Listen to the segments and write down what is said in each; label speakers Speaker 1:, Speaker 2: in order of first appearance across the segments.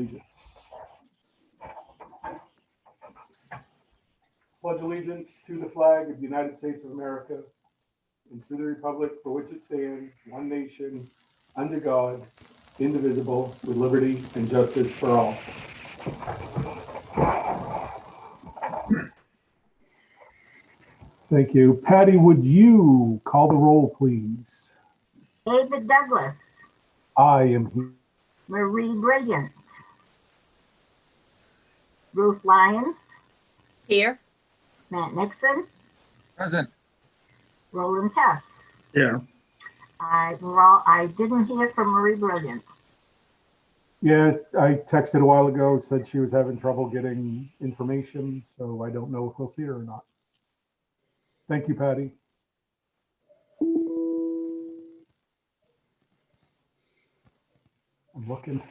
Speaker 1: allegiance. Pledge allegiance to the flag of the United States of America and to the republic for which it stands, one nation, under God, indivisible, with liberty and justice for all. Thank you. Patty, would you call the roll, please?
Speaker 2: David Douglas.
Speaker 1: I am here.
Speaker 2: Marie Brilliant. Ruth Lyons.
Speaker 3: Here.
Speaker 2: Matt Nixon.
Speaker 4: Present.
Speaker 2: Roland Test.
Speaker 4: Here.
Speaker 2: I didn't hear from Marie Brilliant.
Speaker 1: Yeah, I texted a while ago, said she was having trouble getting information, so I don't know if we'll see her or not. Thank you, Patty. I'm looking.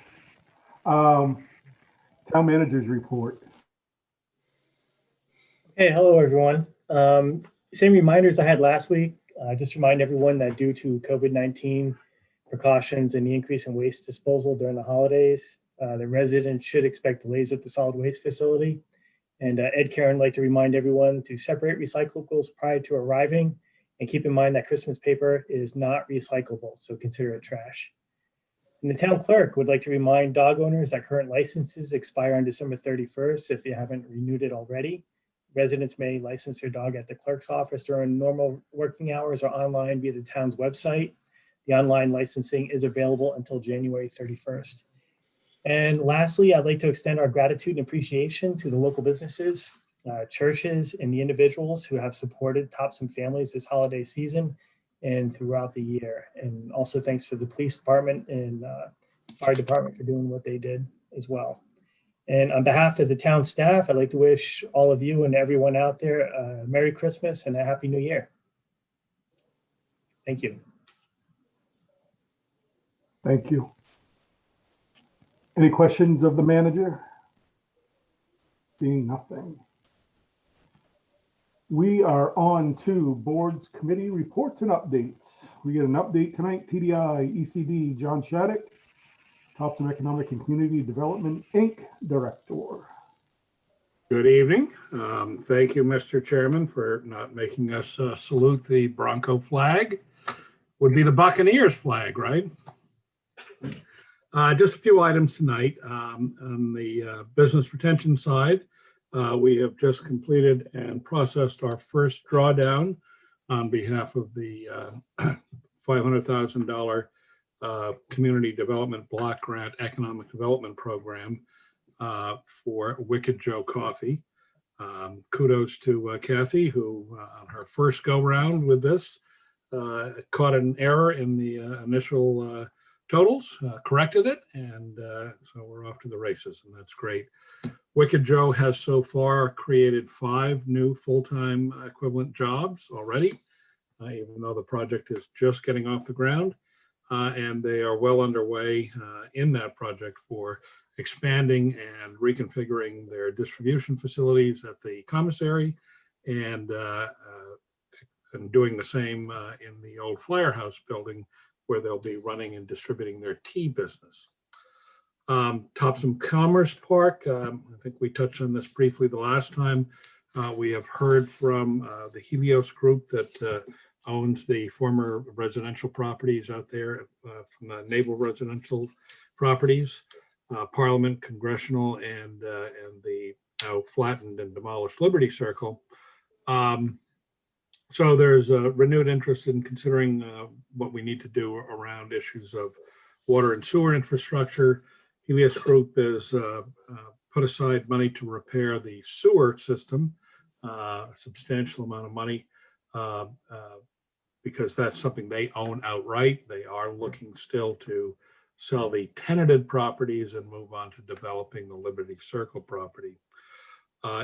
Speaker 1: Town managers report.
Speaker 5: Hey, hello, everyone. Same reminders I had last week. Just remind everyone that due to COVID-19 precautions and the increase in waste disposal during the holidays, the residents should expect delays at the solid waste facility. And Ed Karen would like to remind everyone to separate recyclables prior to arriving, and keep in mind that Christmas paper is not recyclable, so consider it trash. And the town clerk would like to remind dog owners that current licenses expire on December 31st if you haven't renewed it already. Residents may license their dog at the clerk's office during normal working hours or online via the town's website. The online licensing is available until January 31st. And lastly, I'd like to extend our gratitude and appreciation to the local businesses, churches, and the individuals who have supported Thompson families this holiday season and throughout the year. And also thanks for the police department and fire department for doing what they did as well. And on behalf of the town staff, I'd like to wish all of you and everyone out there a Merry Christmas and a Happy New Year. Thank you.
Speaker 1: Thank you. Any questions of the manager? Seeing nothing. We are on to boards, committee reports and updates. We get an update tonight, TDI, ECD, John Shattuck, Thompson Economic and Community Development, Inc. Director.
Speaker 6: Good evening. Thank you, Mr. Chairman, for not making us salute the Bronco flag. Would be the Buccaneers flag, right? Just a few items tonight. On the business retention side, we have just completed and processed our first drawdown on behalf of the $500,000 Community Development Block Grant Economic Development Program for Wicked Joe Coffee. Kudos to Kathy, who on her first go round with this caught an error in the initial totals, corrected it, and so we're off to the races, and that's great. Wicked Joe has so far created 5 new full-time equivalent jobs already, even though the project is just getting off the ground. And they are well underway in that project for expanding and reconfiguring their distribution facilities at the commissary and doing the same in the old Firehouse building, where they'll be running and distributing their tea business. Thompson Commerce Park, I think we touched on this briefly the last time. We have heard from the Helios Group that owns the former residential properties out there from the Naval Residential Properties, Parliament, Congressional, and the now flattened and demolished Liberty Circle. So there's a renewed interest in considering what we need to do around issues of water and sewer infrastructure. Helios Group has put aside money to repair the sewer system, a substantial amount of money, because that's something they own outright. They are looking still to sell the tenanted properties and move on to developing the Liberty Circle property.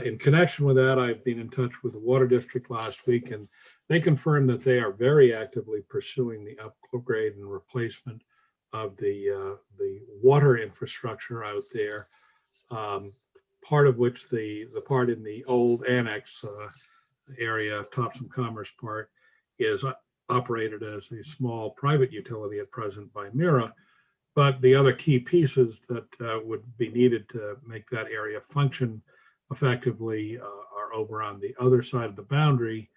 Speaker 6: In connection with that, I've been in touch with the Water District last week, and they confirmed that they are very actively pursuing the upgrade and replacement of the water infrastructure out there. Part of which the part in the old annex area, Thompson Commerce Park, is operated as a small private utility at present by Mira. But the other key pieces that would be needed to make that area function effectively are over on the other side of the boundary.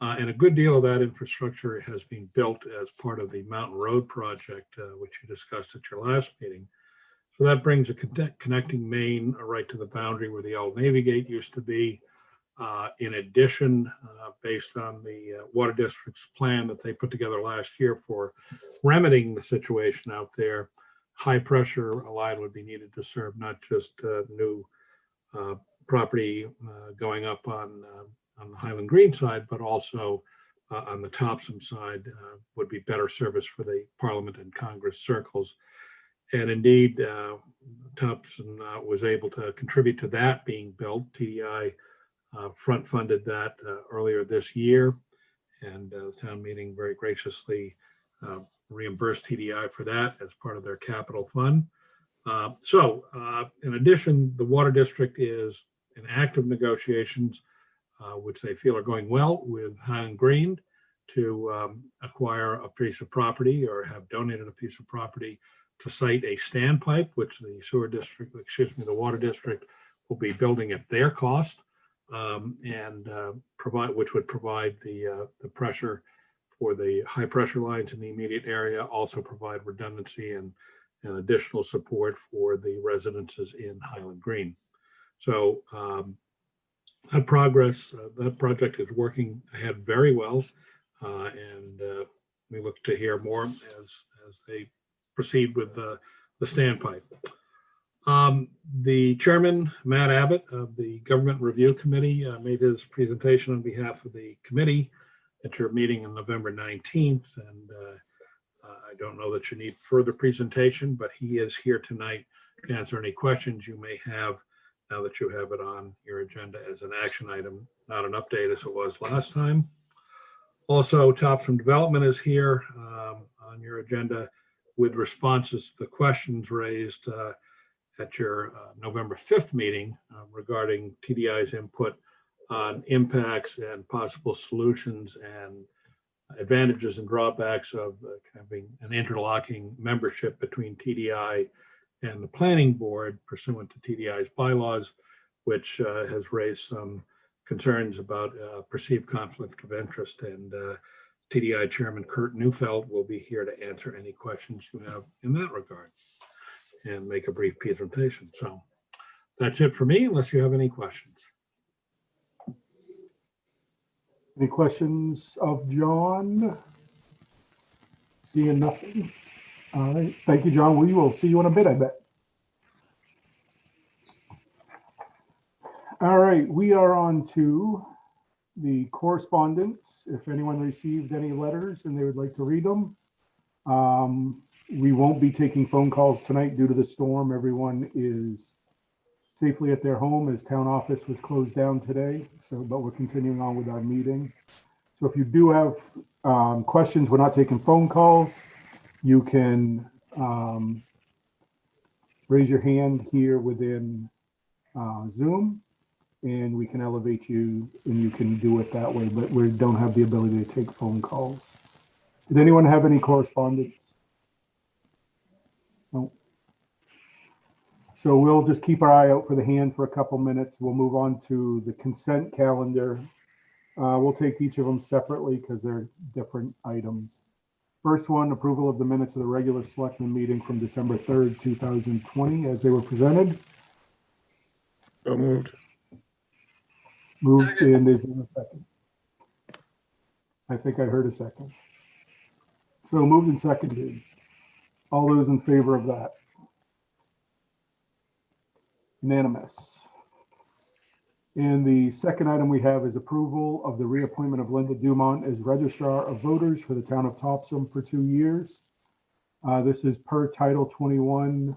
Speaker 6: And a good deal of that infrastructure has been built as part of the Mountain Road project, which you discussed at your last meeting. So that brings a connecting main right to the boundary where the old Navy Gate used to be. In addition, based on the Water District's plan that they put together last year for remedying the situation out there, high pressure line would be needed to serve not just new property going up on the Highland Green side, but also on the Topsom side would be better service for the Parliament and Congress circles. And indeed, Topsom was able to contribute to that being built. TDI front funded that earlier this year, and the town meeting very graciously reimbursed TDI for that as part of their capital fund. So in addition, the Water District is in active negotiations, which they feel are going well with Highland Green to acquire a piece of property or have donated a piece of property to site a standpipe, which the the Water District will be building at their cost. Which would provide the pressure for the high pressure lines in the immediate area, also provide redundancy and additional support for the residences in Highland Green. So that project is working ahead very well, and we look to hear more as they proceed with the standpipe. The chairman, Matt Abbott of the Government Review Committee, made his presentation on behalf of the committee at your meeting on November 19th. And I don't know that you need further presentation, but he is here tonight to answer any questions you may have now that you have it on your agenda as an action item, not an update as it was last time. Also, Topsom Development is here on your agenda with responses to the questions raised at your November 5th meeting regarding TDI's input on impacts and possible solutions and advantages and drawbacks of having an interlocking membership between TDI and the planning board pursuant to TDI's bylaws, which has raised some concerns about perceived conflict of interest. And TDI Chairman Kurt Neufeld will be here to answer any questions you have in that regard and make a brief presentation. So that's it for me, unless you have any questions.
Speaker 1: Any questions of John? Seeing nothing. All right. Thank you, John. We will see you in a bit, I bet. All right. We are on to the correspondence. If anyone received any letters and they would like to read them, we won't be taking phone calls tonight due to the storm. Everyone is safely at their home as town office was closed down today. But we're continuing on with our meeting. So if you do have questions, we're not taking phone calls. You can raise your hand here within Zoom, and we can elevate you, and you can do it that way. But we don't have the ability to take phone calls. Did anyone have any correspondence? No. So we'll just keep our eye out for the hand for a couple minutes. We'll move on to the consent calendar. We'll take each of them separately because they're different items. First one, approval of the minutes of the regular Selectmen meeting from December 3rd, 2020, as they were presented.
Speaker 3: So moved.
Speaker 1: Moved, and is there a second? I think I heard a second. So moved and seconded. All those in favor of that? Unanimous. And the second item we have is approval of the reappointment of Linda Dumont as Registrar of Voters for the town of Topsom for 2 years. This is per Title 21.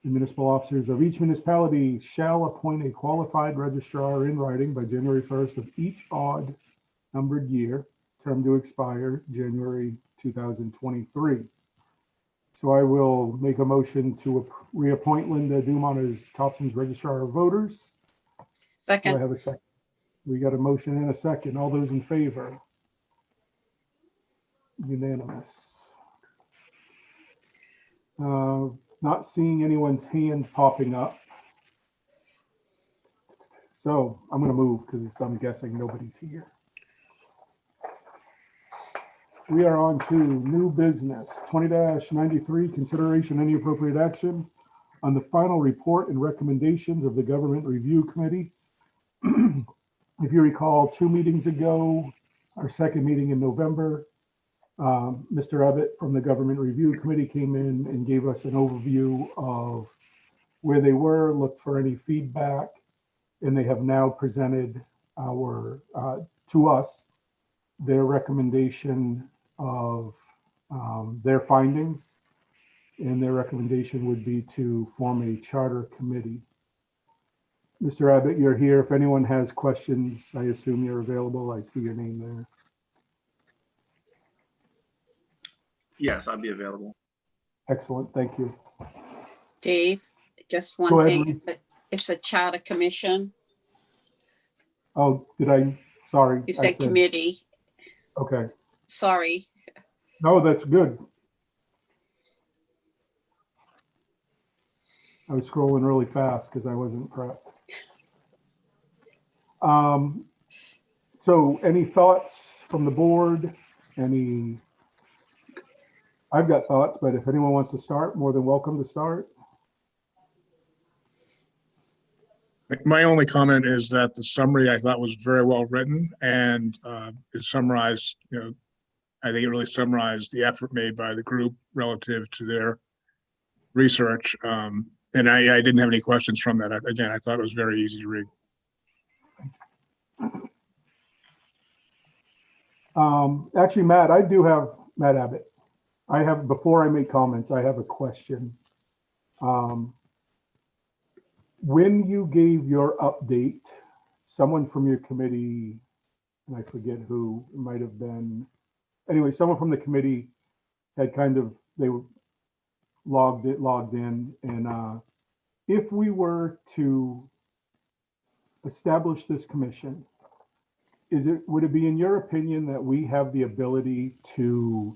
Speaker 1: The municipal officers of each municipality shall appoint a qualified registrar in writing by January 1st of each odd numbered year, term to expire January 2023. So I will make a motion to reappoint Linda Dumont as Topsom's Registrar of Voters. Do I
Speaker 4: Second.
Speaker 1: have a second? We got a motion and a second. All those in favor? Not seeing anyone's hand popping up. So I'm going to move because I'm guessing nobody's here. We are on to new business 20-93, consideration any appropriate action on the final report and recommendations of the Government Review Committee. If you recall, 2 meetings ago, our second meeting in November, Mr. Abbott from the Government Review Committee came in and gave us an overview of where they were, looked for any feedback, and they have now presented to us their recommendation of their findings. And their recommendation would be to form a charter committee. Mr. Abbott, you're here. If anyone has questions, I assume you're available. I see your name there.
Speaker 4: Yes, I'd be available.
Speaker 1: Excellent, thank you.
Speaker 7: Dave, just
Speaker 1: Go
Speaker 7: one
Speaker 1: ahead,
Speaker 7: thing.
Speaker 1: Ruth.
Speaker 7: It's a charter commission.
Speaker 1: Oh, did I? Sorry.
Speaker 7: You
Speaker 1: I
Speaker 7: said committee.
Speaker 1: Okay.
Speaker 7: Sorry.
Speaker 1: No, that's good. I was scrolling really fast because I wasn't prepped. So any thoughts from the board? I've got thoughts, but if anyone wants to start, more than welcome to start.
Speaker 3: My only comment is that the summary I thought was very well written, and it summarized, I think it really summarized the effort made by the group relative to their research. And I didn't have any questions from that. Again, I thought it was very easy to read.
Speaker 1: Actually, Matt Abbott. Before I make comments, I have a question. When you gave your update, someone from your committee, and I forget who, it might have been, anyway, someone from the committee had they were logged in, and if we were to establish this commission, would it be in your opinion that we have the ability to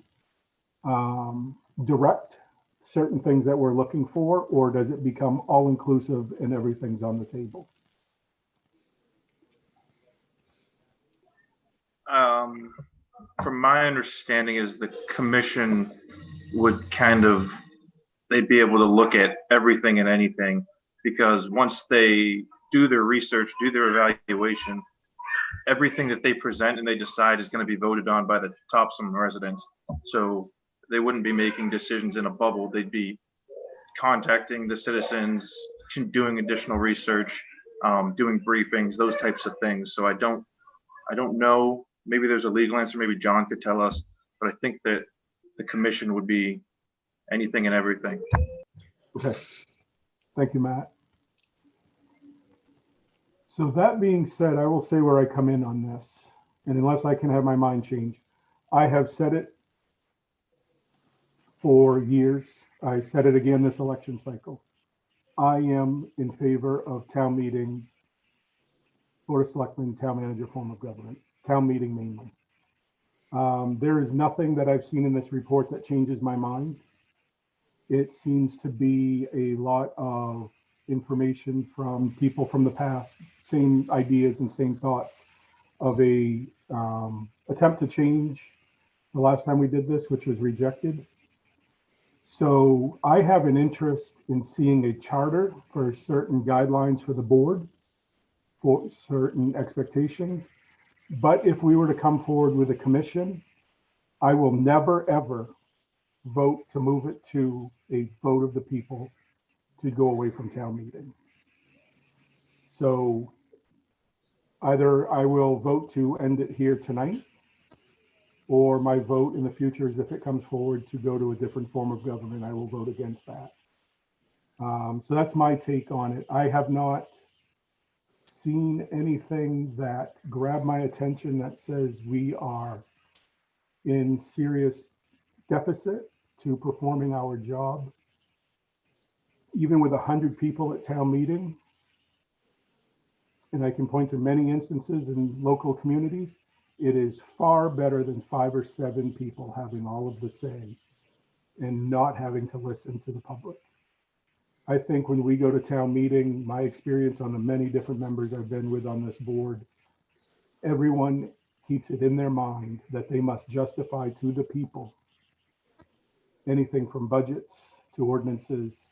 Speaker 1: direct certain things that we're looking for, or does it become all-inclusive and everything's on the table?
Speaker 4: From my understanding is the commission would they'd be able to look at everything and anything, because once they do their research, do their evaluation, everything that they present and they decide is going to be voted on by the Topsom residents. So they wouldn't be making decisions in a bubble. They'd be contacting the citizens, doing additional research, doing briefings, those types of things. So I don't know. Maybe there's a legal answer. Maybe John could tell us. But I think that the commission would be anything and everything.
Speaker 1: Okay. Thank you, Matt. So that being said, I will say where I come in on this. And unless I can have my mind changed, I have said it for years. I said it again this election cycle. I am in favor of town meeting, Board of Selectmen, town manager form of government, town meeting mainly. There is nothing that I've seen in this report that changes my mind. It seems to be a lot of information from people from the past, same ideas and same thoughts of a attempt to change the last time we did this, which was rejected. So I have an interest in seeing a charter for certain guidelines for the board, for certain expectations. But if we were to come forward with a commission, I will never, ever vote to move it to a vote of the people to go away from town meeting. So either I will vote to end it here tonight, or my vote in the future is if it comes forward to go to a different form of government, I will vote against that. So that's my take on it. I have not seen anything that grabbed my attention that says we are in serious deficit to performing our job. Even with 100 people at town meeting, and I can point to many instances in local communities, it is far better than 5 or 7 people having all of the say and not having to listen to the public. I think when we go to town meeting, my experience on the many different members I've been with on this board, everyone keeps it in their mind that they must justify to the people anything from budgets to ordinances.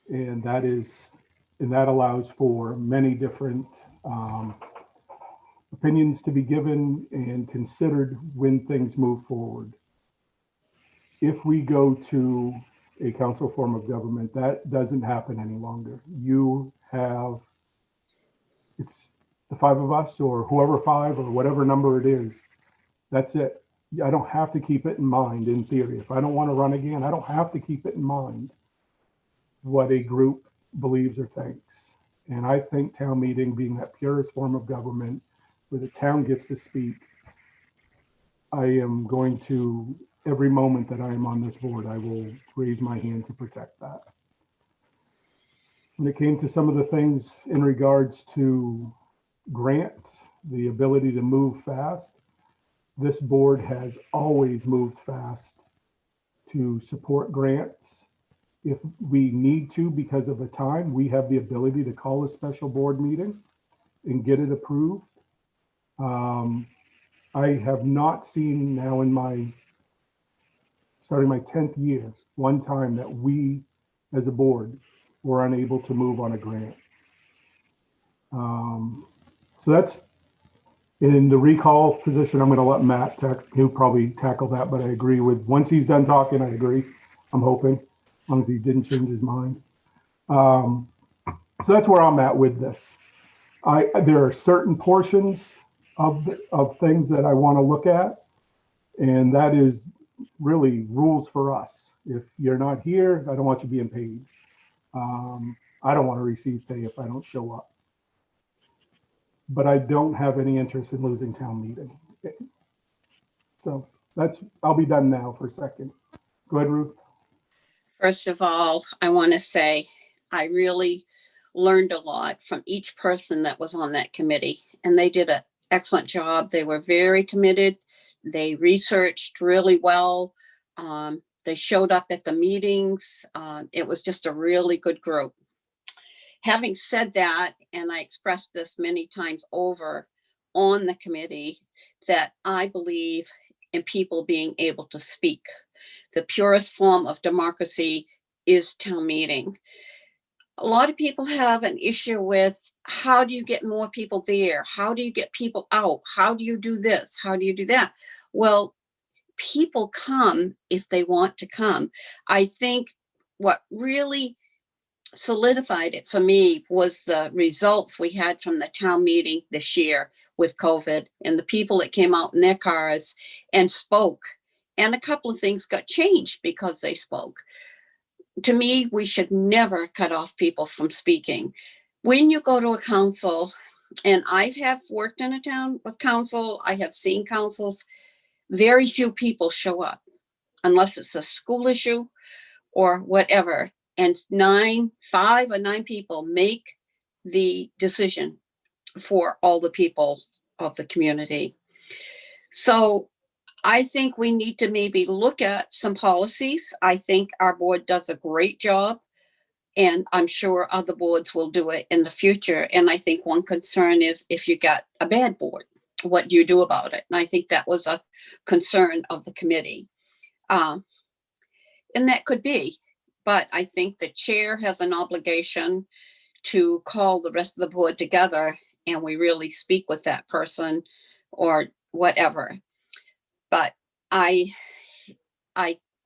Speaker 1: And that allows for many different opinions to be given and considered when things move forward. If we go to a council form of government, that doesn't happen any longer. It's the five of us or whoever five or whatever number it is. That's it. I don't have to keep it in mind in theory. If I don't want to run again, I don't have to keep it in mind what a group believes or thinks. And I think town meeting being that purest form of government where the town gets to speak, I am going to, every moment that I am on this board, I will raise my hand to protect that. When it came to some of the things in regards to grants, the ability to move fast, this board has always moved fast to support grants. If we need to, because of the time, we have the ability to call a special board meeting and get it approved. I have not seen now in starting my 10th year, one time that we as a board were unable to move on a grant. So that's in the recall position. I'm going to let Matt, he'll probably tackle that, but I agree with, once he's done talking, I agree. I'm hoping, as long as he didn't change his mind. So that's where I'm at with this. There are certain portions of things that I want to look at, and that is really rules for us. If you're not here, I don't want you being paid. I don't want to receive pay if I don't show up. But I don't have any interest in losing town meeting. So I'll be done now for a second. Go ahead, Ruth.
Speaker 7: First of all, I want to say I really learned a lot from each person that was on that committee, and they did an excellent job. They were very committed. They researched really well. They showed up at the meetings. It was just a really good group. Having said that, and I expressed this many times over on the committee, that I believe in people being able to speak. The purest form of democracy is town meeting. A lot of people have an issue with, how do you get more people there? How do you get people out? How do you do this? How do you do that? Well, people come if they want to come. I think what really solidified it for me was the results we had from the town meeting this year with COVID, and the people that came out in their cars and spoke. And a couple of things got changed because they spoke. To me, we should never cut off people from speaking. When you go to a council, and I have worked in a town with council, I have seen councils, very few people show up unless it's a school issue or whatever. And 5 or 9 people make the decision for all the people of the community. So I think we need to maybe look at some policies. I think our board does a great job, and I'm sure other boards will do it in the future. And I think one concern is, if you got a bad board, what do you do about it? And I think that was a concern of the committee. And that could be, but I think the chair has an obligation to call the rest of the board together, and we really speak with that person or whatever. But I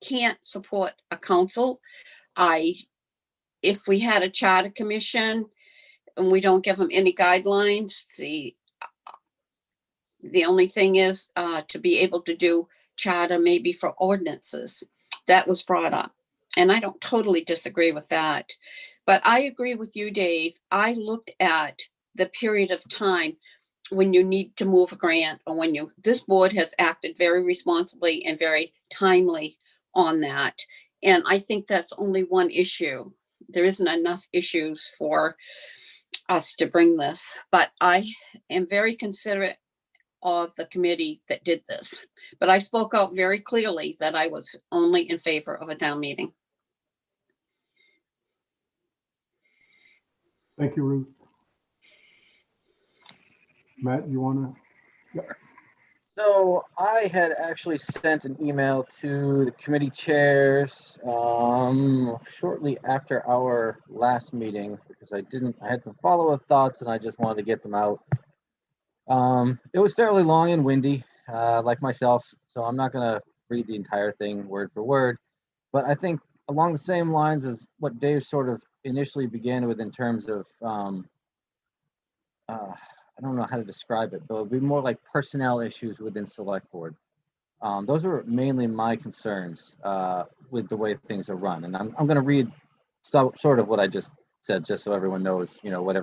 Speaker 7: can't support a council. If we had a charter commission and we don't give them any guidelines, the only thing is to be able to do charter maybe for ordinances. That was brought up, and I don't totally disagree with that. But I agree with you, Dave. I looked at the period of time when you need to move a grant, or when this board has acted very responsibly and very timely on that. And I think that's only one issue. There isn't enough issues for us to bring this, but I am very considerate of the committee that did this. But I spoke out very clearly that I was only in favor of a town meeting.
Speaker 1: Thank you, Ruth. Matt, you want to?
Speaker 8: So I had actually sent an email to the committee chairs shortly after our last meeting because I had some follow-up thoughts and I just wanted to get them out. It was fairly long and windy, like myself, so I'm not going to read the entire thing word for word, but I think along the same lines as what Dave sort of initially began with in terms of I don't know how to describe it, but it would be more like personnel issues within select board. Those are mainly my concerns with the way things are run. And I'm going to read sort of what I just said, just so everyone knows, what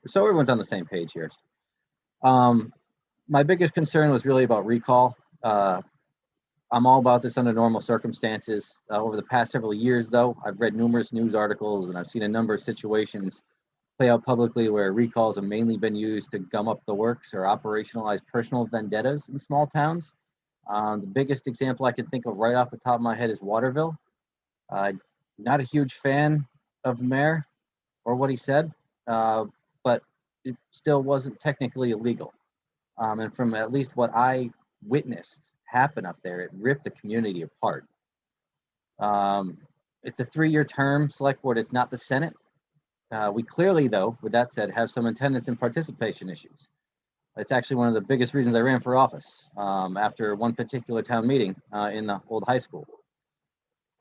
Speaker 8: so everyone's on the same page here. My biggest concern was really about recall. I'm all about this under normal circumstances. Over the past several years, though, I've read numerous news articles and I've seen a number of situations play out publicly where recalls have mainly been used to gum up the works or operationalize personal vendettas in small towns. The biggest example I can think of right off the top of my head is Waterville. Not a huge fan of the mayor or what he said, but it still wasn't technically illegal. And from at least what I witnessed happen up there, it ripped the community apart. It's a 3-year term, select board, it's not the Senate. We clearly, though, with that said, have some attendance and participation issues. It's actually one of the biggest reasons I ran for office after one particular town meeting in the old high school.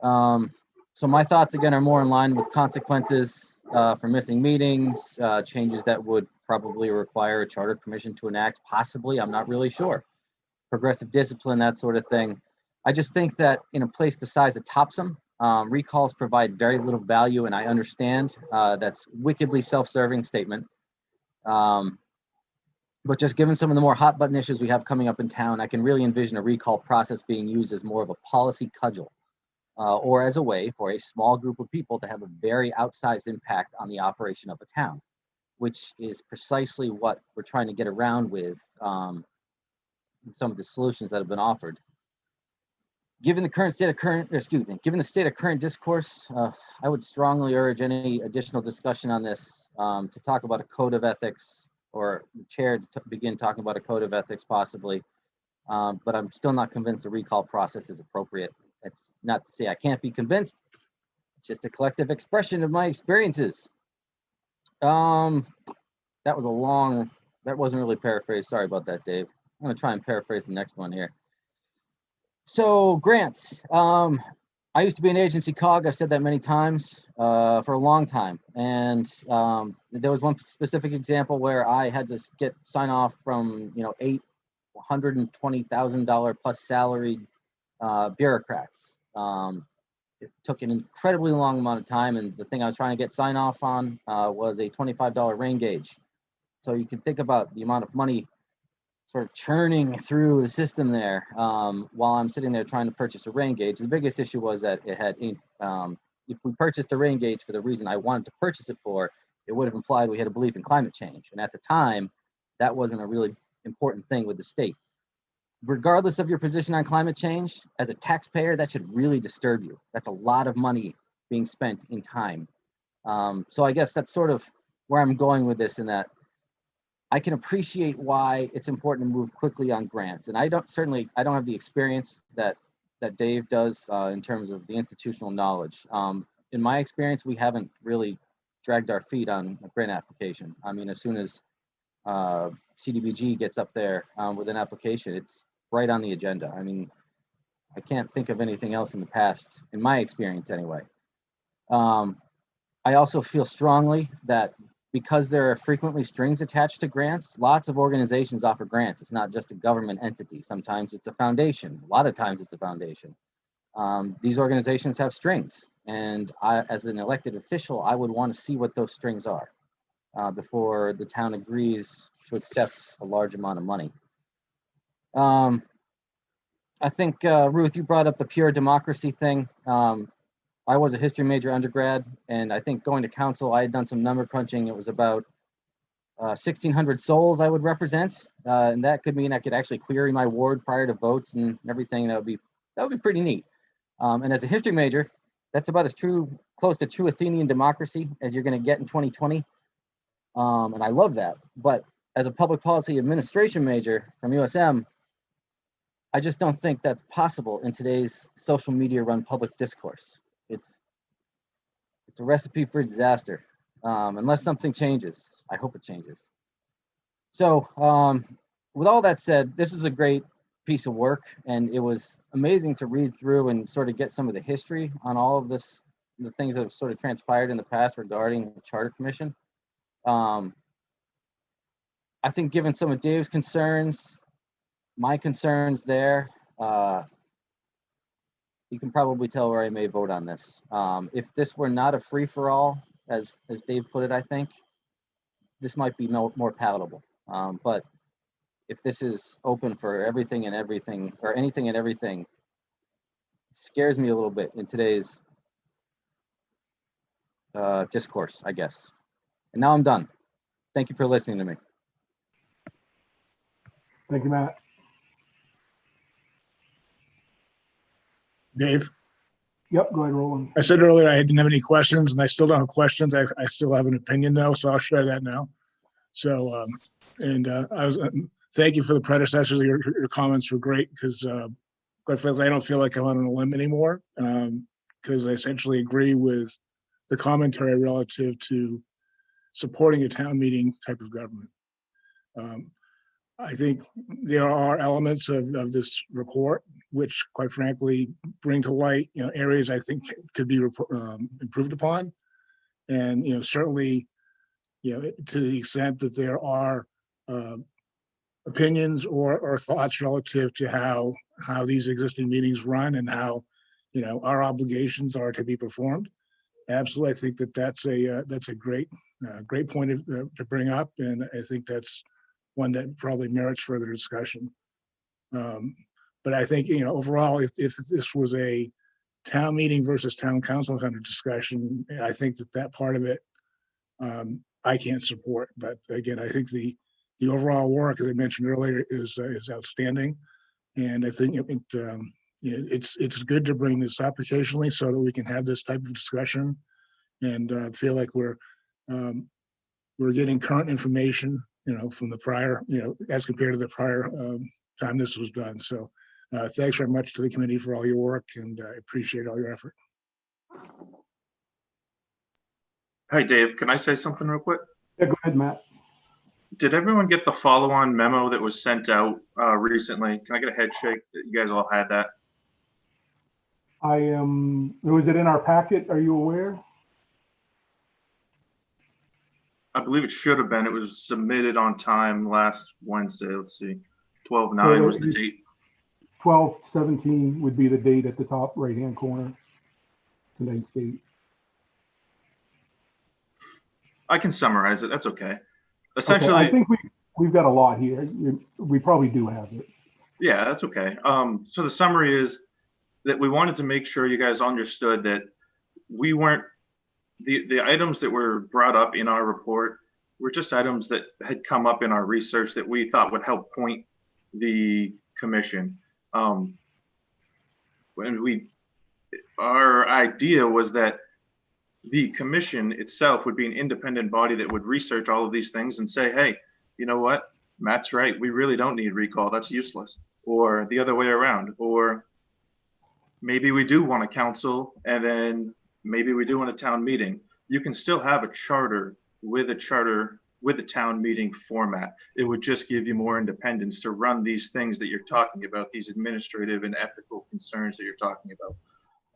Speaker 8: So my thoughts, again, are more in line with consequences for missing meetings, changes that would probably require a charter commission to enact, possibly, I'm not really sure. Progressive discipline, that sort of thing. I just think that in a place the size of Topsom, recalls provide very little value, and I understand that's wickedly self-serving statement. But just given some of the more hot button issues we have coming up in town, I can really envision a recall process being used as more of a policy cudgel or as a way for a small group of people to have a very outsized impact on the operation of a town, which is precisely what we're trying to get around with some of the solutions that have been offered. Given the state of current discourse, I would strongly urge any additional discussion on this to talk about a code of ethics, or the chair to begin talking about a code of ethics possibly. But I'm still not convinced the recall process is appropriate. That's not to say I can't be convinced. It's just a collective expression of my experiences. That wasn't really paraphrased. Sorry about that, Dave. I'm gonna try and paraphrase the next one here. So grants, I used to be an agency cog. I've said that many times for a long time. And there was one specific example where I had to get sign off from, $820,000 plus salaried bureaucrats. It took an incredibly long amount of time. And the thing I was trying to get sign off on was a $25 rain gauge. So you can think about the amount of money sort of churning through the system there while I'm sitting there trying to purchase a rain gauge. The biggest issue was that it had, if we purchased a rain gauge for the reason I wanted to purchase it for, it would have implied we had a belief in climate change. And at the time, that wasn't a really important thing with the state. Regardless of your position on climate change, as a taxpayer, that should really disturb you. That's a lot of money being spent in time. So I guess that's sort of where I'm going with this, in that I can appreciate why it's important to move quickly on grants. And I don't have the experience that Dave does in terms of the institutional knowledge. In my experience, we haven't really dragged our feet on a grant application. I mean, as soon as CDBG gets up there with an application, it's right on the agenda. I mean, I can't think of anything else in the past, in my experience anyway. I also feel strongly that because there are frequently strings attached to grants, lots of organizations offer grants. It's not just a government entity. Sometimes it's a foundation. A lot of times it's a foundation. These organizations have strings. And I, as an elected official, I would want to see what those strings are before the town agrees to accept a large amount of money. I think, Ruth, you brought up the pure democracy thing. I was a history major undergrad, and I think going to council, I had done some number crunching. It was about 1,600 souls I would represent, and that could mean I could actually query my ward prior to votes and everything. That would be pretty neat. And as a history major, that's about as close to true Athenian democracy as you're going to get in 2020. And I love that. But as a public policy administration major from USM, I just don't think that's possible in today's social media run public discourse. It's a recipe for disaster, unless something changes. I hope it changes. So with all that said, this is a great piece of work, and it was amazing to read through and sort of get some of the history on all of this, the things that have sort of transpired in the past regarding the Charter Commission. I think given some of Dave's concerns, my concerns there, you can probably tell where I may vote on this. If this were not a free-for-all, as Dave put it, I think this might be more palatable. But if this is open for everything and everything, or anything and everything, it scares me a little bit in today's discourse, I guess. And now I'm done. Thank you for listening to me.
Speaker 1: Thank you, Matt.
Speaker 3: Dave,
Speaker 1: Yep, go ahead, Roland.
Speaker 3: I said earlier I didn't have any questions, and I still don't have questions. I still have an opinion though, so I'll share that now. So, thank you for the predecessors. Your comments were great because, quite frankly, I don't feel like I'm on a limb anymore because I essentially agree with the commentary relative to supporting a town meeting type of government. I think there are elements of this report which, quite frankly, bring to light, areas I think could be improved upon, and certainly, to the extent that there are opinions or thoughts relative to how these existing meetings run and how our obligations are to be performed. Absolutely, I think that's a great point to bring up, and I think that's one that probably merits further discussion. But I think overall, if this was a town meeting versus town council kind of discussion, I think that part of it I can't support. But again, I think the overall work, as I mentioned earlier, is outstanding, and I think it's good to bring this up occasionally so that we can have this type of discussion and feel like we're getting current information, from the prior, as compared to the prior time this was done. So thanks very much to the committee for all your work, and I appreciate all your effort.
Speaker 4: Hi, Dave. Can I say something real quick?
Speaker 1: Yeah, go ahead, Matt.
Speaker 4: Did everyone get the follow-on memo that was sent out recently? Can I get a head shake that you guys all had that?
Speaker 1: Was it in our packet? Are you aware?
Speaker 4: I believe it should have been. It was submitted on time last Wednesday. Let's see. 12/9 was the date.
Speaker 1: 12/17 would be the date at the top right-hand corner. Tonight's date.
Speaker 4: I can summarize it. That's okay. Essentially,
Speaker 1: okay, I think we've got a lot here. We probably do have it.
Speaker 4: Yeah, that's okay. So the summary is that we wanted to make sure you guys understood that we weren't the items that were brought up in our report were just items that had come up in our research that we thought would help point the commission. And our idea was that the commission itself would be an independent body that would research all of these things and say, hey, you know what? Matt's right. We really don't need recall. That's useless. Or the other way around. Or maybe we do want a council, and then maybe we do want a town meeting. You can still have a charter with a town meeting format. It would just give you more independence to run these things that you're talking about, these administrative and ethical concerns that you're talking about.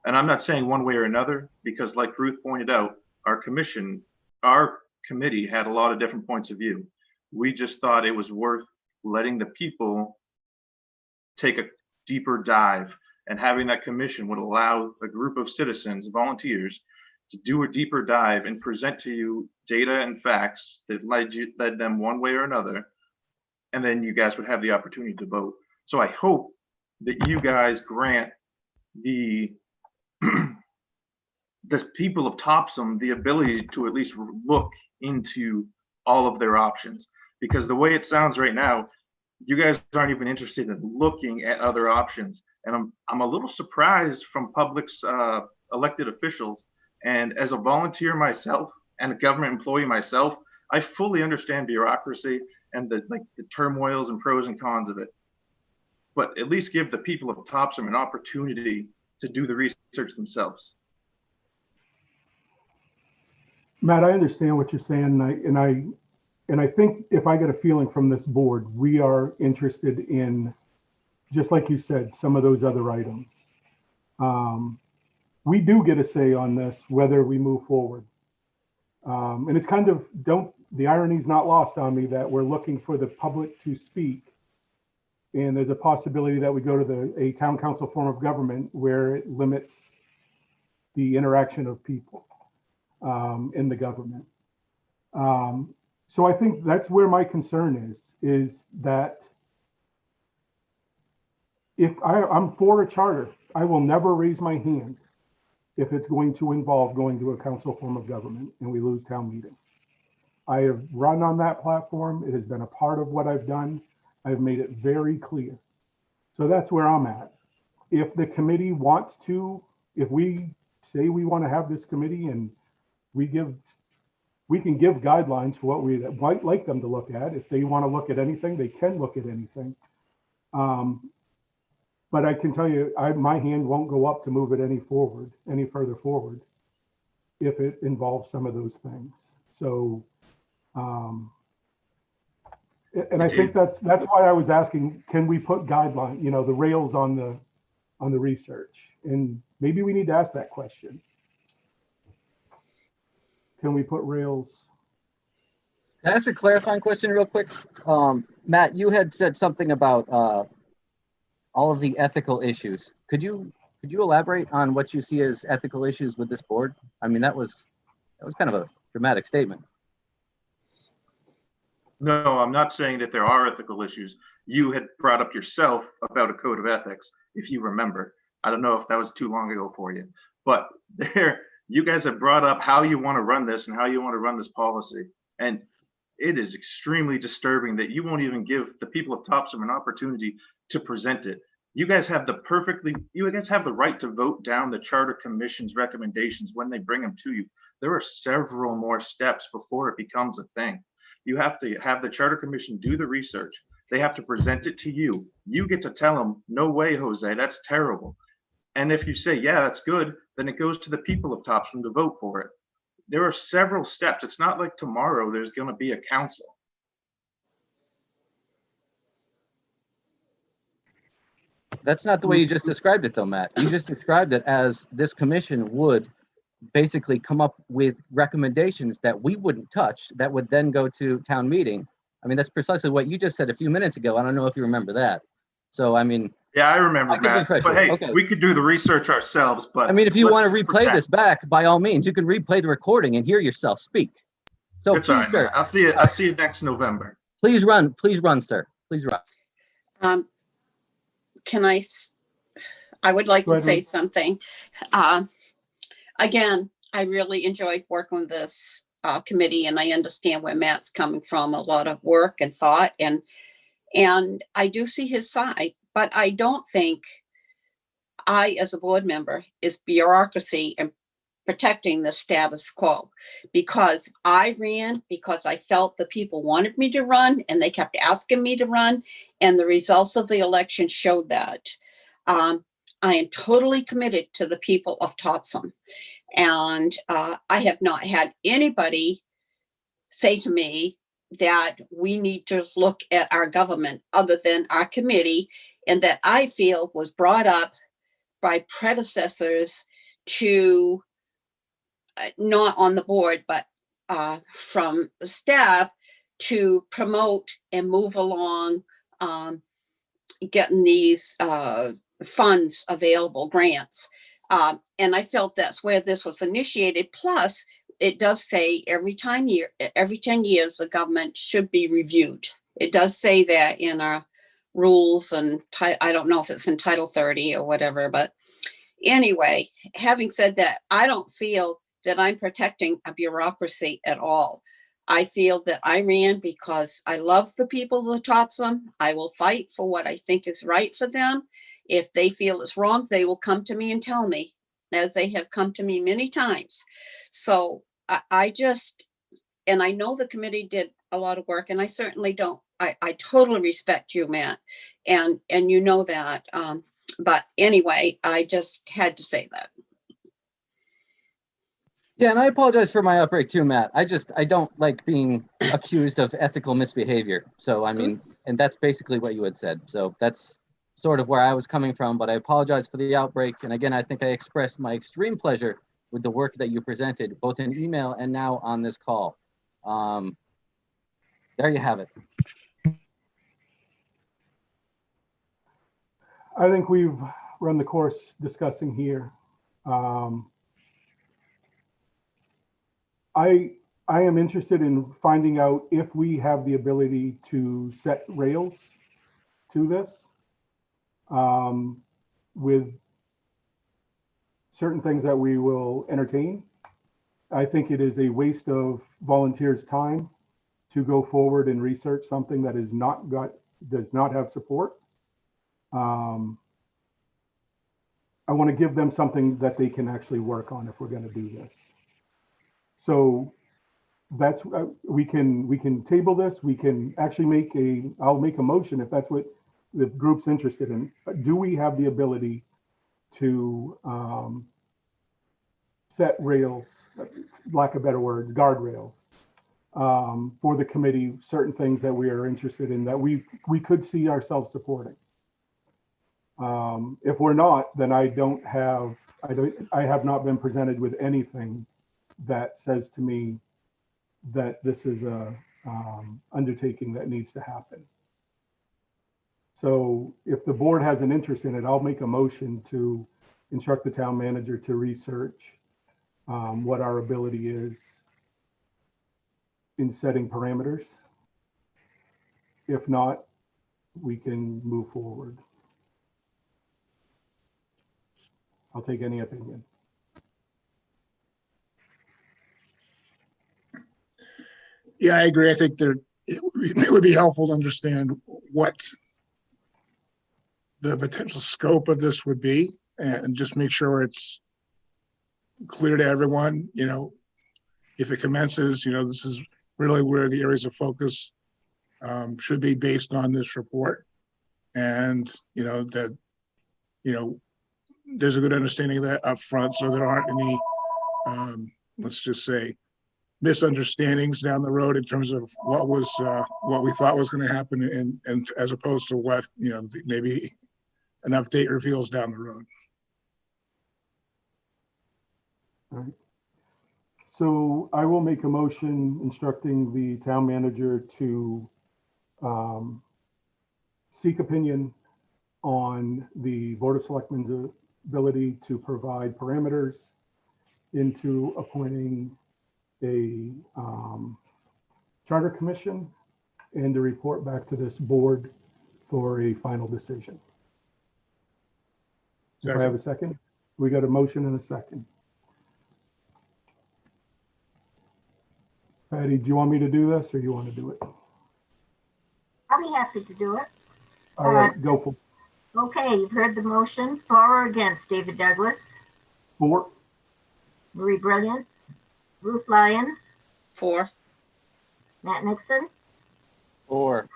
Speaker 4: And I'm not saying one way or another, because like Ruth pointed out, our committee had a lot of different points of view. We just thought it was worth letting the people take a deeper dive, and having that commission would allow a group of citizens, volunteers, to do a deeper dive and present to you data and facts that led them one way or another. And then you guys would have the opportunity to vote. So I hope that you guys grant the people of Topsom the ability to at least look into all of their options. Because the way it sounds right now, you guys aren't even interested in looking at other options. And I'm a little surprised from public's elected officials. And as a volunteer myself and a government employee myself, I fully understand bureaucracy and the turmoils and pros and cons of it. But at least give the people of Topsom an opportunity to do the research themselves.
Speaker 1: Matt, I understand what you're saying, and I think if I get a feeling from this board, we are interested in, just like you said, some of those other items. We do get a say on this, whether we move forward. And it's kind of, the irony's not lost on me that we're looking for the public to speak. And there's a possibility that we go to a town council form of government where it limits the interaction of people in the government. So I think that's where my concern is that if I'm for a charter, I will never raise my hand if it's going to involve going to a council form of government and we lose town meeting. I have run on that platform. It has been a part of what I've done. I've made it very clear. So that's where I'm at. If the committee wants to, if we say we want to have this committee and we can give guidelines for what we might like them to look at. If they want to look at anything, they can look at anything. But I can tell you, my hand won't go up to move it any further forward, if it involves some of those things. So, and I think that's why I was asking, can we put guideline, the rails on the research? And maybe we need to ask that question. Can we put rails?
Speaker 8: Can I ask a clarifying question real quick? Matt, you had said something about all of the ethical issues. Could you elaborate on what you see as ethical issues with this board? I mean, that was kind of a dramatic statement.
Speaker 4: No, I'm not saying that there are ethical issues. You had brought up yourself about a code of ethics, if you remember. I don't know if that was too long ago for you, but you guys have brought up how you want to run this and how you want to run this policy. And it is extremely disturbing that you won't even give the people of Topsom an opportunity to present it. You guys have the right to vote down the Charter Commission's recommendations when they bring them to you. There are several more steps before it becomes a thing. You have to have the Charter Commission do the research. They have to present it to you. You get to tell them, no way, Jose, that's terrible. And if you say, yeah, that's good, then it goes to the people of Topsom to vote for it. There are several steps. It's not like tomorrow there's going to be a council.
Speaker 8: That's not the way you just described it, though, Matt. You just described it as this commission would basically come up with recommendations that we wouldn't touch that would then go to town meeting. I mean, that's precisely what you just said a few minutes ago. I don't know if you remember that. So, I mean,
Speaker 4: yeah, I remember, Matt. But hey,
Speaker 8: okay.
Speaker 4: We could do the research ourselves. But
Speaker 8: I mean, if you want to replay this back, by all means, you can replay the recording and hear yourself speak. So
Speaker 4: it's
Speaker 8: please, sir.
Speaker 4: I'll see you. I'll see you next November.
Speaker 8: Please run, sir. Please run.
Speaker 7: I would like to say something. Again, I really enjoyed working with this committee, and I understand where Matt's coming from, a lot of work and thought, and I do see his side, but I don't think I, as a board member, is bureaucracy and protecting the status quo, because I ran because I felt the people wanted me to run and they kept asking me to run, and the results of the election showed that. I am totally committed to the people of Topsom, and I have not had anybody say to me that we need to look at our government other than our committee, and that I feel was brought up by predecessors to not on the board, but from the staff to promote and move along getting these funds available, grants. And I felt that's where this was initiated. Plus, it does say every 10 years, the government should be reviewed. It does say that in our rules, and I don't know if it's in Title 30 or whatever, but anyway, having said that, I don't feel that I'm protecting a bureaucracy at all. I feel that I ran because I love the people that tops them. I will fight for what I think is right for them. If they feel it's wrong, they will come to me and tell me, as they have come to me many times. So I just, and I know the committee did a lot of work, and I certainly don't, I totally respect you, Matt, and you know that. But anyway, I just had to say that.
Speaker 8: Yeah, and I apologize for my outbreak too, Matt. I don't like being accused of ethical misbehavior. So, I mean, and that's basically what you had said. So that's sort of where I was coming from, but I apologize for the outbreak. And again, I think I expressed my extreme pleasure with the work that you presented, both in email and now on this call. There you have it.
Speaker 1: I think we've run the course discussing here. I am interested in finding out if we have the ability to set rails to this with certain things that we will entertain. I think it is a waste of volunteers' time to go forward and research something that does not have support. I want to give them something that they can actually work on if we're going to do this. So that's we can table this. We can actually I'll make a motion if that's what the group's interested in. Do we have the ability to set rails, lack of better words, guardrails for the committee, certain things that we are interested in that we could see ourselves supporting. If we're not, then I have not been presented with anything that says to me that this is a undertaking that needs to happen. So if the board has an interest in it, I'll make a motion to instruct the town manager to research what our ability is in setting parameters. If not, we can move forward. I'll take any opinion.
Speaker 3: Yeah, I agree. I think it would be helpful to understand what the potential scope of this would be and just make sure it's clear to everyone, if it commences, this is really where the areas of focus should be based on this report. And, that, there's a good understanding of that up front, so there aren't any, let's just say, misunderstandings down the road in terms of what we thought was going to happen and as opposed to what, maybe an update reveals down the road.
Speaker 1: All right. So I will make a motion instructing the town manager to seek opinion on the Board of Selectmen's ability to provide parameters into appointing a charter commission and to report back to this board for a final decision. Do I have a second? We got a motion and a second. Patty, do you want me to do this or you want to do it?
Speaker 2: I'll be happy to do it.
Speaker 1: All right, go for it.
Speaker 2: Okay, you've heard the motion. For or against David Douglas,
Speaker 1: For.
Speaker 2: Marie Brilliant, Ruth Lyons,
Speaker 7: For.
Speaker 2: Matt Nixon,
Speaker 8: Or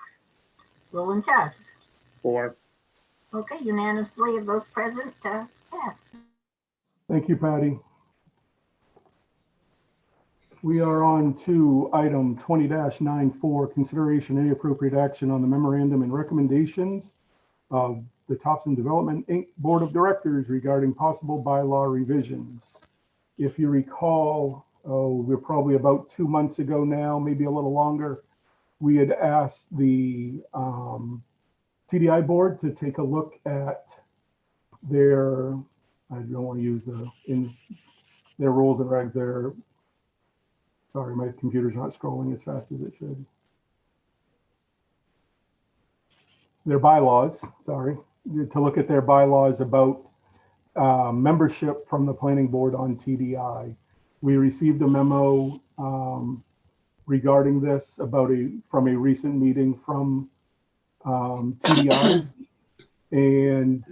Speaker 2: Roland Tubbs.
Speaker 3: For.
Speaker 2: Okay, unanimously of those present, yes.
Speaker 1: Thank you, Patty. We are on to item 20-94, consideration any appropriate action on the memorandum and recommendations of the Thompson Development Inc. Board of Directors regarding possible bylaw revisions. If you recall, we're probably about 2 months ago now, maybe a little longer, we had asked the TDI board to take a look at their, I don't want to use their rules and regs, sorry, my computer's not scrolling as fast as it should. Their bylaws, sorry, to look at their bylaws about membership from the planning board on TDI. We received a memo regarding this from a recent meeting from TDI. And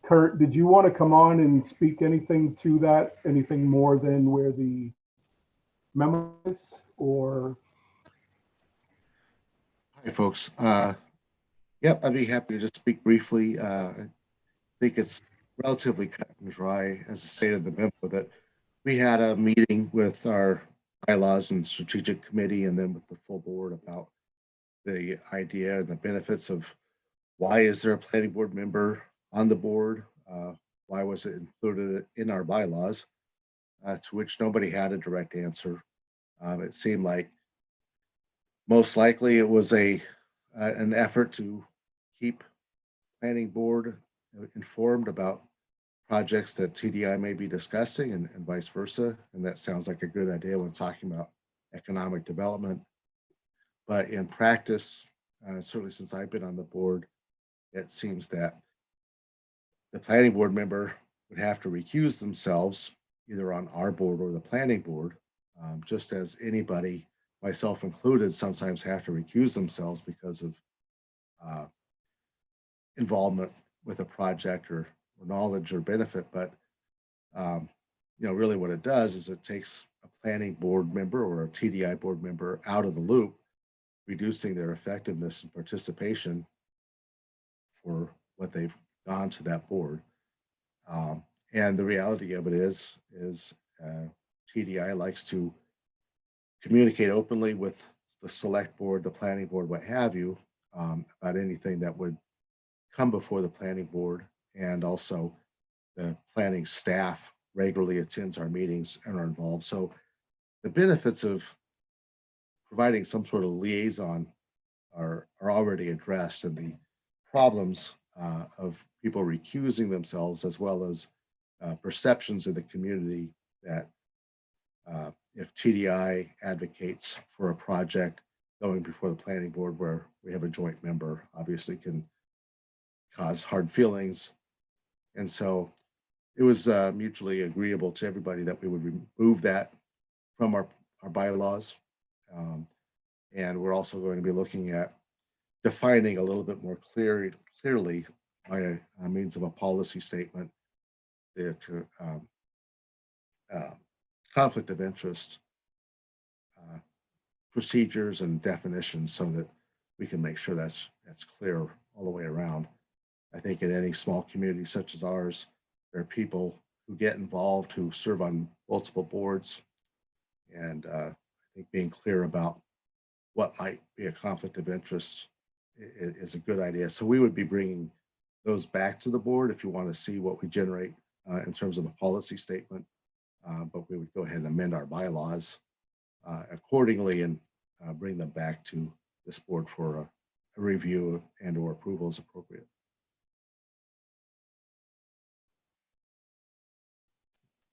Speaker 1: Kurt, did you want to come on and speak anything to that? Anything more than where the memo is, or?
Speaker 9: Hi, folks. Yep, I'd be happy to just speak briefly. I think it's relatively cut and dry, as stated in the memo, that we had a meeting with our bylaws and strategic committee and then with the full board about the idea and the benefits of why is there a planning board member on the board? Why was it included in our bylaws? To which nobody had a direct answer. It seemed like most likely it was an effort to keep planning board informed about projects that TDI may be discussing and vice versa. And that sounds like a good idea when talking about economic development. But in practice, certainly since I've been on the board, it seems that the planning board member would have to recuse themselves either on our board or the planning board, just as anybody, myself included, sometimes have to recuse themselves because of involvement with a project or knowledge or benefit. But really what it does is it takes a planning board member or a TDI board member out of the loop, reducing their effectiveness and participation for what they've gone to that board. And the reality of it is TDI likes to communicate openly with the select board, the planning board, what have you, about anything that would come before the planning board. And also the planning staff regularly attends our meetings and are involved. So the benefits of providing some sort of liaison are already addressed, and the problems of people recusing themselves, as well as perceptions in the community that if TDI advocates for a project going before the planning board where we have a joint member, obviously can cause hard feelings. And so it was mutually agreeable to everybody that we would remove that from our bylaws. And we're also going to be looking at defining a little bit more clearly by a means of a policy statement, the conflict of interest procedures and definitions, so that we can make sure that's clear all the way around. I think in any small community such as ours, there are people who get involved who serve on multiple boards, and I think being clear about what might be a conflict of interest is a good idea. So we would be bringing those back to the board if you want to see what we generate in terms of a policy statement, but we would go ahead and amend our bylaws accordingly and bring them back to this board for a review and or approval as appropriate.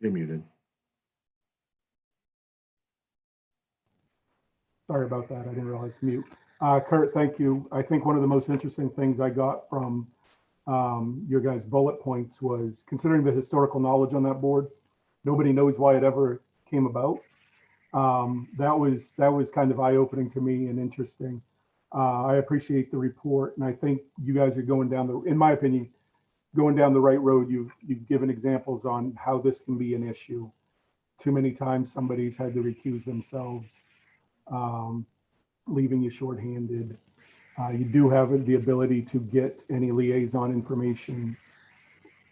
Speaker 9: You're muted.
Speaker 1: Sorry about that. I didn't realize mute. Kurt, thank you. I think one of the most interesting things I got from your guys' bullet points was considering the historical knowledge on that board. Nobody knows why it ever came about. That was kind of eye-opening to me and interesting. I appreciate the report, and I think you guys are going down in my opinion, going down the right road. You've given examples on how this can be an issue. Too many times somebody's had to recuse themselves, leaving you shorthanded. You do have the ability to get any liaison information.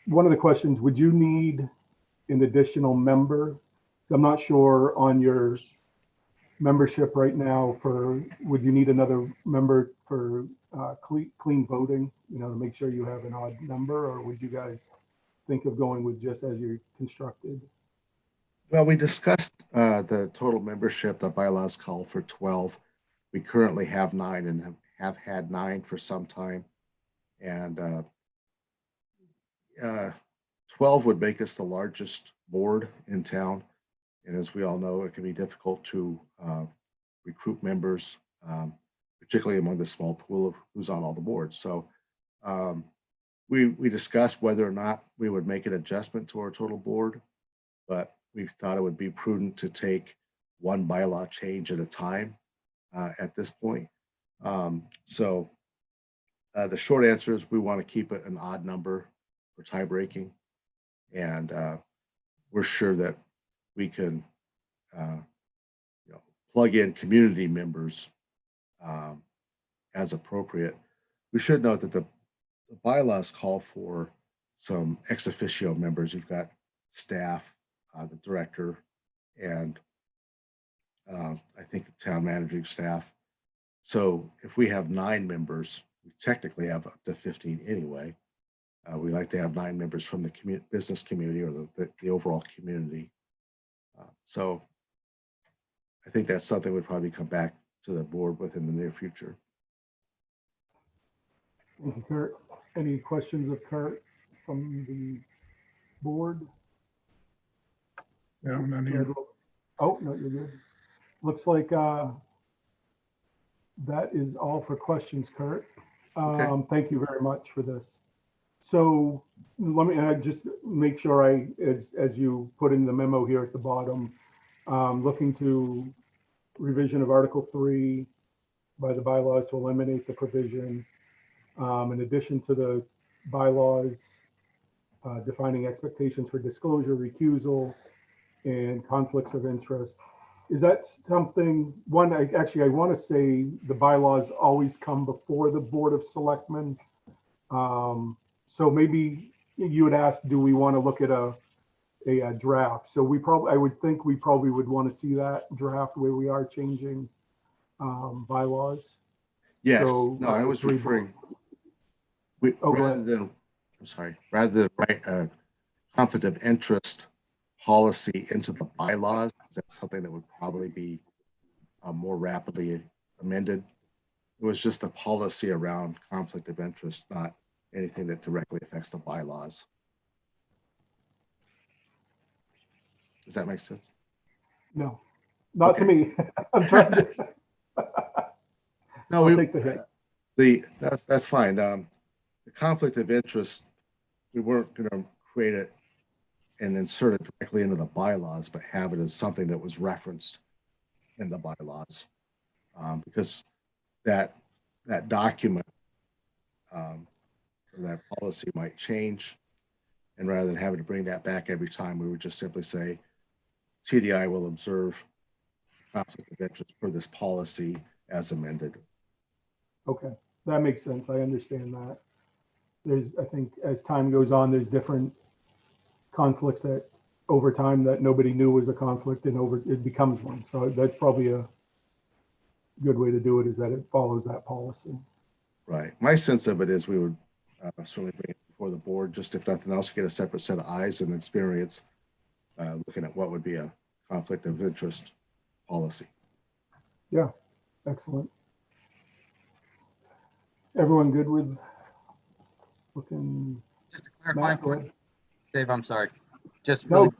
Speaker 1: One of the questions, would you need an additional member? I'm not sure on your membership right now would you need another member for clean voting, to make sure you have an odd number, or would you guys think of going with just as you're constructed?
Speaker 9: Well, we discussed the total membership. The bylaws call for 12. We currently have 9 and have had 9 for some time. And 12 would make us the largest board in town. And as we all know, it can be difficult to recruit members, particularly among the small pool of who's on all the boards. So we discussed whether or not we would make an adjustment to our total board, but we thought it would be prudent to take one bylaw change at a time at this point. So the short answer is we want to keep it an odd number for tie breaking. And we're sure that we can plug in community members as appropriate. We should note that the bylaws call for some ex officio members. You've got staff, the director, and I think the town managing staff. So if we have 9 members, we technically have up to 15 anyway. We like to have 9 members from the business community or the overall community. So I think that's something we'd probably come back to the board with in the near future.
Speaker 1: Thank you, Kurt. Any questions of Kurt from the board?
Speaker 3: No, none here.
Speaker 1: Oh, no, you're good. Looks like that is all for questions, Kurt.
Speaker 9: Okay.
Speaker 1: Thank you very much for this. So let me just make sure as you put in the memo here at the bottom, looking to revision of Article 3 by the bylaws to eliminate the provision. In addition to the bylaws defining expectations for disclosure, recusal, and conflicts of interest. Is that something, I want to say the bylaws always come before the Board of Selectmen. So maybe you would ask, do we want to look at a draft? So I would think we probably would want to see that draft where we are changing bylaws.
Speaker 9: Yes,
Speaker 1: So,
Speaker 9: no, I was referring, rather than write a conflict of interest policy into the bylaws, that's something that would probably be more rapidly amended. It was just a policy around conflict of interest, not anything that directly affects the bylaws. Does that make sense?
Speaker 1: No, not to me. I'm trying to.
Speaker 9: No,
Speaker 1: I'll take the hit.
Speaker 9: That's fine. The conflict of interest, we weren't going to create it and insert it directly into the bylaws, but have it as something that was referenced in the bylaws, because that document or that policy might change, and rather than having to bring that back every time, we would just simply say TDI will observe conflict of interest for this policy as amended.
Speaker 1: Okay, that makes sense. I understand that. I think as time goes on, there's different conflicts that over time that nobody knew was a conflict and it becomes one. So that's probably a good way to do it, is that it follows that policy.
Speaker 9: Right. My sense of it is we would certainly bring it before the board, just if nothing else, get a separate set of eyes and experience looking at what would be a conflict of interest policy.
Speaker 1: Yeah, excellent. Everyone good with looking?
Speaker 8: Just to clarify,
Speaker 1: Matt, go ahead.
Speaker 8: Dave, I'm sorry. Just
Speaker 1: No.
Speaker 8: really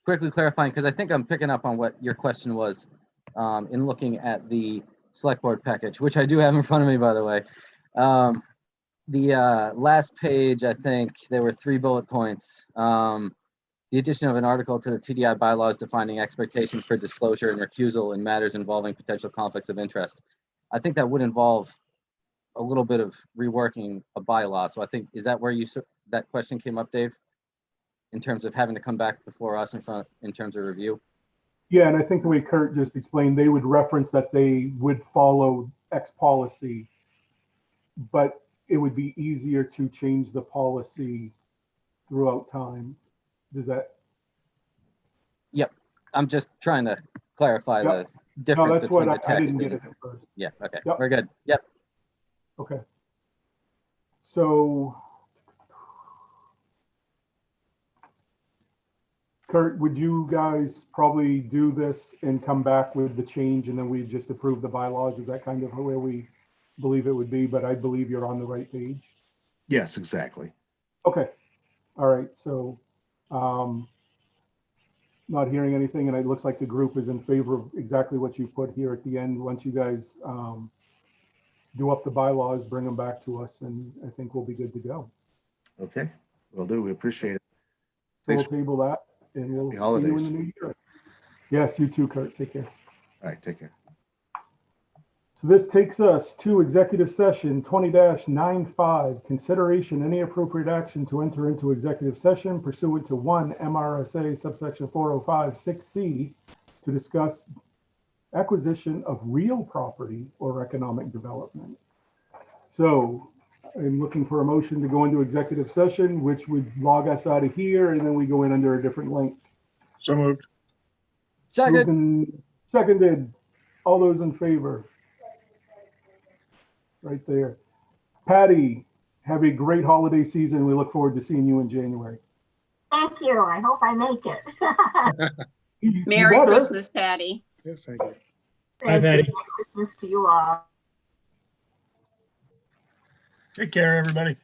Speaker 8: quickly clarifying, because I think I'm picking up on what your question was in looking at the select board package, which I do have in front of me, by the way. The last page, I think there were 3 bullet points. The addition of an article to the TDI bylaws defining expectations for disclosure and recusal in matters involving potential conflicts of interest. I think that would involve a little bit of reworking a bylaw. So I think, is that where that question came up, Dave? In terms of having to come back before us in terms of review?
Speaker 1: Yeah, and I think the way Kurt just explained, they would reference that they would follow X policy, but it would be easier to change the policy throughout time. Does that?
Speaker 8: Yep. I'm just trying to clarify the difference
Speaker 1: No, that's
Speaker 8: between
Speaker 1: what
Speaker 8: the
Speaker 1: I
Speaker 8: text
Speaker 1: didn't get
Speaker 8: and,
Speaker 1: it at first.
Speaker 8: yeah, okay,
Speaker 1: Yep.
Speaker 8: we're good. Yep.
Speaker 1: Okay. So, Kurt, would you guys probably do this and come back with the change and then we just approve the bylaws? Is that kind of where we believe it would be? But I believe you're on the right page.
Speaker 9: Yes, exactly.
Speaker 1: Okay. All right. So, not hearing anything, and it looks like the group is in favor of exactly what you put here at the end. Once you guys do up the bylaws, bring them back to us, and I think we'll be good to go.
Speaker 9: Okay, will do. We appreciate it.
Speaker 1: So
Speaker 9: Thanks.
Speaker 1: we'll table that, and we'll
Speaker 9: Happy
Speaker 1: see you in
Speaker 9: holidays.
Speaker 1: the new year. Yes, you too, Kurt. Take care.
Speaker 9: All right, take care.
Speaker 1: So this takes us to executive session 20-95, consideration any appropriate action to enter into executive session pursuant to 1 MRSA subsection 4056C to discuss acquisition of real property or economic development. So I'm looking for a motion to go into executive session, which would log us out of here, and then we go in under a different link.
Speaker 3: So moved.
Speaker 8: Second.
Speaker 1: Moved and seconded. All those in favor? Right there. Patty, have a great holiday season. We look forward to seeing you in January.
Speaker 2: Thank you. I hope I make it.
Speaker 1: You
Speaker 7: Merry
Speaker 1: better.
Speaker 7: Christmas, Patty.
Speaker 3: Yes, thank you.
Speaker 5: Hi,
Speaker 2: Thank you.
Speaker 5: Patty.
Speaker 2: Merry Christmas to you all.
Speaker 3: Take care, everybody.